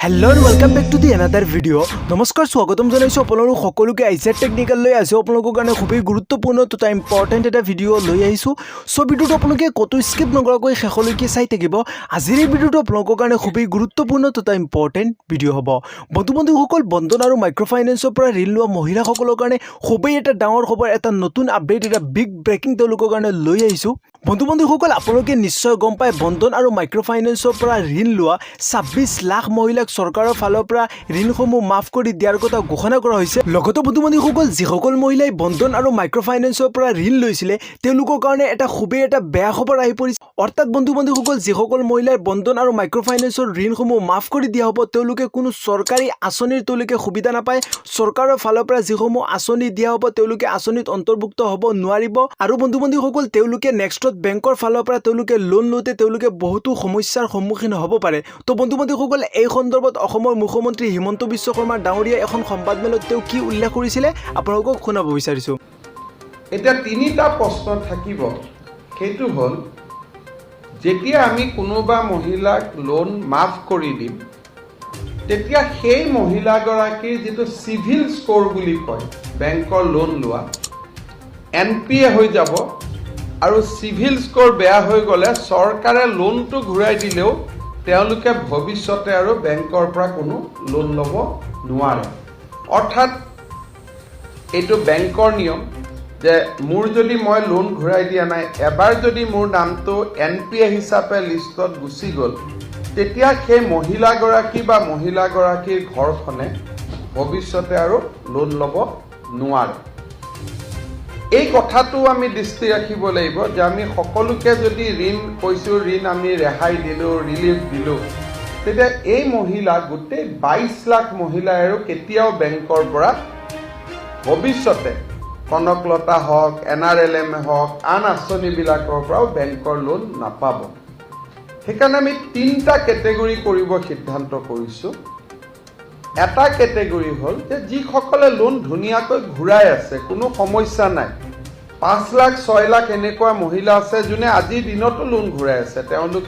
Hello and welcome back to the another video. নমস্কাৰ স্বাগতম জনাইছো আপোনালোক সকলোকে আইজেট টেকনিক্যাল লৈ আছে আপোনালোকৰ কাৰণে খুবই গুৰুত্বপূৰ্ণ তথা ইম্পৰ্টেন্ট এটা ভিডিও লৈ আহিছো সো ভিডিওটো আপোনালোকে কতো স্কিপ নকৰাকৈ শেষলৈকে চাই থাকিব আজিৰ এই ভিডিওটো আপোনালোকৰ কাৰণে খুবই গুৰুত্বপূৰ্ণ তথা ইম্পৰ্টেন্ট ভিডিও হ'ব বন্ধুসকল বন্ধন আৰু মাইক্ৰোফাইনেন্সৰ পৰা ঋণ লোৱা মহিলাসকলৰ কাৰণে খুবই এটা ডাঙৰ খবৰ এটা নতুন আপডেট এটা বিগ ব্ৰেকিং তেওঁলোকৰ কাৰণে লৈ আহিছো বন্ধুসকল আপোনালোকে নিশ্চয় গম পায় বন্ধন আৰু মাইক্ৰোফাইনেন্সৰ পৰা ঋণ লোৱা 26 লাখ মহিলাক সৰকাৰৰ ফালৰ পৰা ঋণসমূহ মাফ কৰি দিয়াৰ কথা ঘোষণা কৰা হৈছে লগতে বন্ধুসকল যিসকল মহিলাই বন্ধন আৰু মাইক্ৰোফাইনেন্সৰ পৰা ঋণ লৈছিলে তেওঁলোকৰ কাৰণে এটা খুবই এটা বেয়া খবৰ আহি পৰিছে অৰ্থাৎ বন্ধুসকল যিসকল মহিলাই বন্ধন আৰু মাইক্ৰোফাইনেন্সৰ ঋণসমূহ মাফ কৰি দিয়া হ'ব তেওঁলোকে কোনো চৰকাৰী আঁচনিৰ তেওঁলোকে সুবিধা নাপায় চৰকাৰৰ ফালৰ পৰা যিসমূহ আঁচনি দিয়া হ'ব তেওঁলোকে আঁচনিত অন্তৰ্ভুক্ত হ'ব নোৱাৰিব আৰু বন্ধুসকল তেওঁলোকে নেক্সটত বেংকৰ ফালৰ পৰা তেওঁলোকে লোন লওঁতে তেওঁলোকে বহুতো সমস্যাৰ সন্মুখীন হ'ব পাৰে তো বন্ধুসকল এই সন্দৰ্ভত অসমৰ মুখ্যমন্ত্ৰী হিমন্ত বিশ্ব শৰ্মা ডাঙৰীয়া এখন সংবাদমেলত তেওঁ কি উল্লেখ কৰিছিলে আপোনালোকক শুনাব বিচাৰিছো এটা তিনিটা প্ৰশ্ন থাকিব সেইটো হ'ল যেতিয়া আমি কোনোবা মহিলাক লোন মাফ কৰি দিম তেতিয়া সেই মহিলাগৰাকীৰ যেটো সিভিল স্কোৰ বুলি কয় বেংকৰ লোন লোৱা এনপিএ হৈ যাব আৰু সিভিল স্কোৰ বেয়া হৈ গলে চৰকাৰে লোনটো ঘূৰাই দিলেও তেওঁলোকে ভৱিষ্যতে আৰু বেংকৰ পৰা কোনো লোন ল'ব নোৱাৰে অৰ্থাৎ এইটো বেংকৰ নিয়ম যে মোৰ যদি মই লোন ঘূৰাই দিয়া নাই এবাৰ যদি মোৰ নামটো এনপিএ হিচাপে লিষ্টত গুচি গ'ল তেতিয়া সেই মহিলাগৰাকী বা মহিলাগৰাকীৰ ঘৰখনে ভৱিষ্যতে আৰু লোন ল'ব নোৱাৰে এই কথাটো আমি দৃষ্টি ৰাখিব লাগিব যে আমি সকলোকে যদি ঋণ কৈছো ঋণ আমি ৰেহাই দিলো ৰিলিফ দিলো তেতিয়া এই মহিলা গোটেই 22 লাখ মহিলাই আৰু কেতিয়াও বেংকৰ পৰা ভৱিষ্যতে কনকলতা হওক এনআৰএলএম হওক আন আঁচনিবিলাকৰ পৰাও বেংকৰ লোন নাপাব সেইকাৰণে আমি তিনিটা কেটেগৰী কৰিব সিদ্ধান্ত কৰিছো এটা কেটেগৰী হ'ল যে যিসকলে লোন ধুনীয়াকৈ ঘূৰাই আছে কোনো সমস্যা নাই 5 লাখ 6 লাখ এনেকুৱা মহিলা আছে যোনে আজিৰ দিনতো লোন ঘূৰাই আছে তেওঁলোকে